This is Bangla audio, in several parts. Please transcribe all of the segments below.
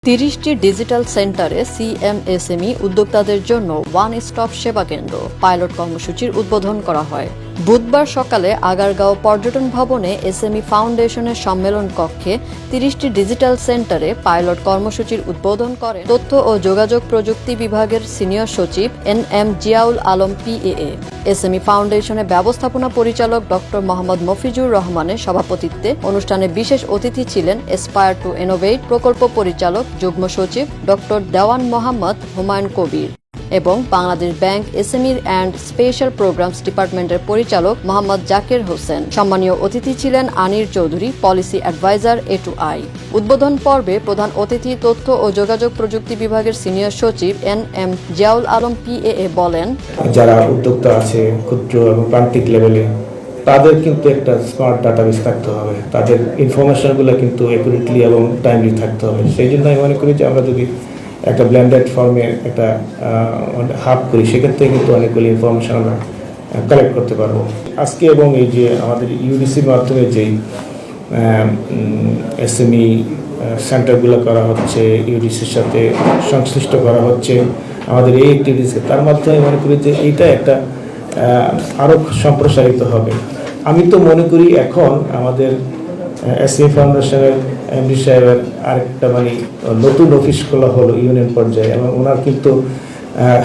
30টি ডিজিটাল সেন্টারে সিএমএসএমই উদ্যোক্তাদের জন্য ওয়ান স্টপ সেবা কেন্দ্র পাইলট কর্মসূচির উদ্বোধন করা হয়। বুধবার সকালে আগারগাঁও পর্যটন ভবনে এসএমই ফাউন্ডেশনের সম্মেলন কক্ষে 30টি ডিজিটাল সেন্টারে পাইলট কর্মসূচির উদ্বোধন করেন তথ্য ও যোগাযোগ প্রযুক্তি বিভাগের সিনিয়র সচিব এনএম জিয়াউল আলম পিএএ। এসএমই ফাউন্ডেশনের ব্যবস্থাপনা পরিচালক ডক্টর মোহাম্মদ মফিজুর রহমানের সভাপতিত্বে অনুষ্ঠানে বিশেষ অতিথি ছিলেন এসপায়ার টু ইনোভেট প্রকল্প পরিচালক যুগ্ম সচিব ডক্টর দেওয়ান মোহাম্মদ হুমায়ুন কবির এবং Bangladesh bank SME and special programs ডিপার্টমেন্টের পরিচালক মোহাম্মদ জাকির হোসেন। সম্মানীয় অতিথি ছিলেন আনির চৌধুরী, পলিসি অ্যাডভাইজার A2I। উদ্বোধন পর্বে প্রধান অতিথি তথ্য ও যোগাযোগ প্রযুক্তি বিভাগের সিনিয়র সচিব এনএম জিয়াউল আলম পিএএ বলেন, যারা উদ্যোক্তা আছে ক্ষুদ্র এবং প্রান্তিক লেভেলে তাদের কিন্তু একটা স্মার্ট ডাটাবেস থাকতে হবে, তাদের ইনফরমেশনগুলো কিন্তু অ্যাকুরেটলি এবং টাইমলি থাকতে হবে। সেই জন্য আমি মনে করি যে আমরা যদি একটা ব্লেন্ডেড ফর্মে একটা হাব করি সেক্ষেত্রে কিন্তু অনেকগুলি ইনফরমেশন আমরা কালেক্ট করতে পারবো। আজকে এবং এই যে আমাদের ইউডিসির মাধ্যমে যেই এসএমই সেন্টারগুলো করা হচ্ছে, ইউডিসির সাথে সংশ্লিষ্ট করা হচ্ছে আমাদের এই অ্যাক্টিভিটিসকে, তার মাধ্যমে মনে করি যে এইটা একটা আরও সম্প্রসারিত হবে। আমি তো মনে করি এখন আমাদের এসএমই ফাউন্ডেশনের এমডি সাহেবের আরেকটা নতুন অফিস খোলা হলো ইউনিয়ন পর্যায়ে এবং ওনার কিন্তু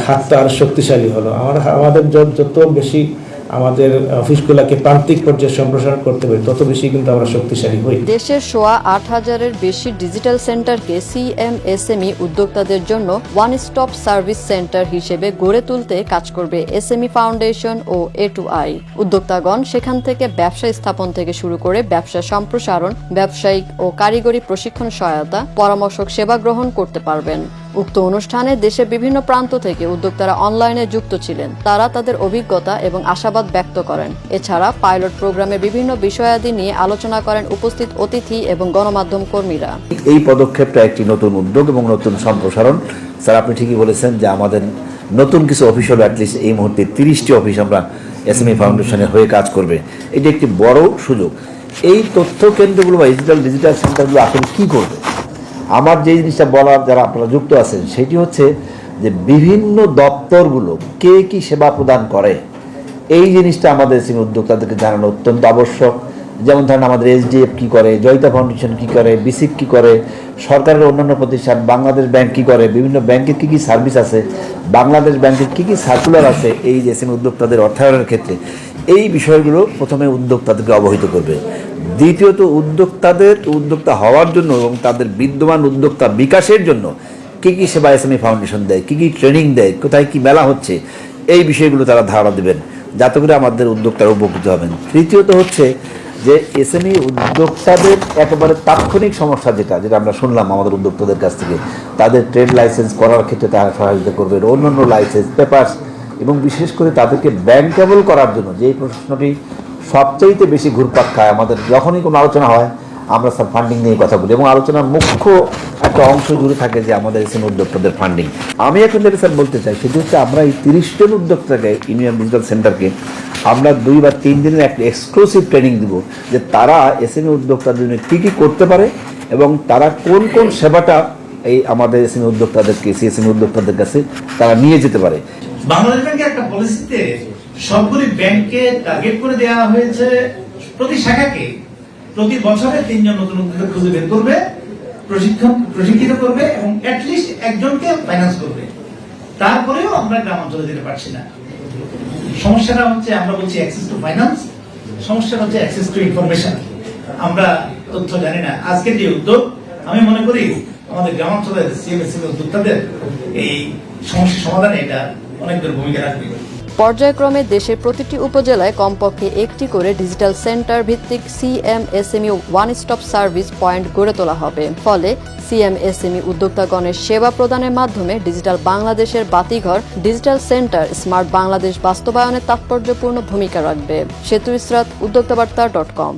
হাতটা আরও শক্তিশালী হলো। আমাদের যত বেশি আমাদের অফিসগুলোকে প্রান্তিক পর্যায়ে সম্প্রসারণ করতে পারি তত বেশি কিন্তু আমরা শক্তিশালী হই। দেশের 8,500-এর বেশি ডিজিটাল সেন্টারকে সিএমএসএমই উদ্যোক্তাদের জন্য ওয়ান স্টপ সার্ভিস সেন্টার হিসেবে গড়ে তুলতে কাজ করবে এসএমই ফাউন্ডেশন ও A2I। উদ্যোক্তাগণ সেখান থেকে ব্যবসা স্থাপন থেকে শুরু করে ব্যবসা সম্প্রসারণ, ব্যবসায়িক ও কারিগরি প্রশিক্ষণ সহায়তা, পরামর্শক সেবা গ্রহণ করতে পারবেন। উক্ত অনুষ্ঠানে দেশের বিভিন্ন প্রান্ত থেকে উদ্যোক্তারা অনলাইনে যুক্ত ছিলেন। তারা তাদের অভিজ্ঞতা এবং আশাবাদ ব্যক্ত করেন। এছাড়া পাইলট প্রোগ্রামের বিভিন্ন বিষয়াদি নিয়ে আলোচনা করেন উপস্থিত অতিথি এবং গণমাধ্যম কর্মীরা। এই পদক্ষেপটা একটি নতুন উদ্যোগ এবং নতুন সম্প্রসারণ। স্যার, আপনি ঠিকই বলেছেন যে আমাদের নতুন কিছু অফিস হলো, অ্যাটলিস্ট এই মুহূর্তে 30টি অফিস আমরা এসএমই ফাউন্ডেশনের হয়ে কাজ করবে। এটি একটি বড় সুযোগ। এই তথ্য কেন্দ্রগুলো বা ডিজিটাল সেন্টারগুলো আসলে কী করবে? আমার যে জিনিসটা বলার, যারা আপনারা যুক্ত আছেন, সেটি হচ্ছে যে বিভিন্ন দপ্তরগুলো কে কী সেবা প্রদান করে এই জিনিসটা আমাদের এসএমই উদ্যোক্তাদেরকে জানানো অত্যন্ত আবশ্যক। যেমন ধরেন আমাদের এসডিএফ কী করে, জয়িতা ফাউন্ডেশন কী করে, বিসিক কী করে, সরকারের অন্যান্য প্রতিষ্ঠান, বাংলাদেশ ব্যাংক কী করে, বিভিন্ন ব্যাংকের কী কী সার্ভিস আছে, বাংলাদেশ ব্যাংকের কী কী সার্কুলার আছে এই যে এসএমই উদ্যোক্তাদের অর্থায়নের ক্ষেত্রে, এই বিষয়গুলো প্রথমে উদ্যোক্তাদেরকে অবহিত করবে। দ্বিতীয়ত উদ্যোক্তা হওয়ার জন্য এবং তাদের বিদ্যমান উদ্যোক্তা বিকাশের জন্য কী কী সেবা এসএমই ফাউন্ডেশন দেয়, কী কী ট্রেনিং দেয়, কোথায় কী মেলা হচ্ছে, এই বিষয়গুলো তারা ধারণা দেবেন যাতে করে আমাদের উদ্যোক্তারা উপকৃত হবেন। তৃতীয়ত হচ্ছে যে এসএমই উদ্যোক্তাদের একেবারে তাৎক্ষণিক সমস্যা যেটা আমরা শুনলাম আমাদের উদ্যোক্তাদের কাছ থেকে, তাদের ট্রেড লাইসেন্স করার ক্ষেত্রে তারা সহযোগিতা করবে, অন্যান্য লাইসেন্স পেপারস, এবং বিশেষ করে তাদেরকে ব্যাংকেবল করার জন্য যে প্রশ্নটি সবচাইতে বেশি ঘুরপাক খায় আমাদের যখনই কোনো আলোচনা হয়, আমরা স্যার ফান্ডিং নিয়ে কথা বলি এবং আলোচনার মুখ্য একটা অংশ জুড়ে থাকে যে আমাদের এসএমই উদ্যোক্তাদের ফান্ডিং। আমি এখন যেটা স্যার বলতে চাই সেটি হচ্ছে আমরা এই 30 জন উদ্যোক্তাকে ইউনিয়ন ডিজিটাল সেন্টারকে আমরা 2 বা 3 দিনের একটা এক্সক্লুসিভ ট্রেনিং দিব যে তারা এসএমই উদ্যোক্তাদের জন্য কী কী করতে পারে এবং তারা কোন কোন সেবাটা এই আমাদের এসএমই উদ্যোক্তাদের কাছে তারা নিয়ে যেতে পারে। বাংলাদেশ ব্যাংকের একটা পলিসিতে সবগুলি ব্যাংককে টার্গেট করে দেওয়া হয়েছে প্রতি শাখাকে প্রতি বছরে 3 জন নতুন উদ্যোক্তা খুঁজে বের করবে, প্রশিক্ষিত করবে এবং অ্যাটলিস্ট একজনকে ফাইন্যান্স করবে। তারপরেও আমরা গ্রামাঞ্চলে যেতে পারছি না। সমস্যাটা হচ্ছে আমরা বলছি অ্যাক্সেস টু ফাইন্যান্স, সমস্যাটা হচ্ছে অ্যাক্সেস টু ইনফরমেশন। আমরা তথ্য জানি না। আজকের যে উদ্যোগ, আমি মনে করি আমাদের গ্রামাঞ্চলের সিএমএসএমই উদ্যোক্তাদের এই সমস্যা সমাধানে এটা অনেক দূর ভূমিকা রাখবে। পর্যায়ক্রমে দেশের প্রতিটি উপজেলায় কমপক্ষে একটি করে ডিজিটাল সেন্টার ভিত্তিক CMSME one stop service point গড়ে তোলা হবে। ফলে সিএমএসএমই উদ্যোক্তাগণের সেবা প্রদানের মাধ্যমে ডিজিটাল বাংলাদেশের বাতিঘর ডিজিটাল সেন্টার স্মার্ট বাংলাদেশ বাস্তবায়নে তাৎপর্যপূর্ণ ভূমিকা রাখবে। সেতু ইসরাত, উদ্যোক্তাবার্তা.com।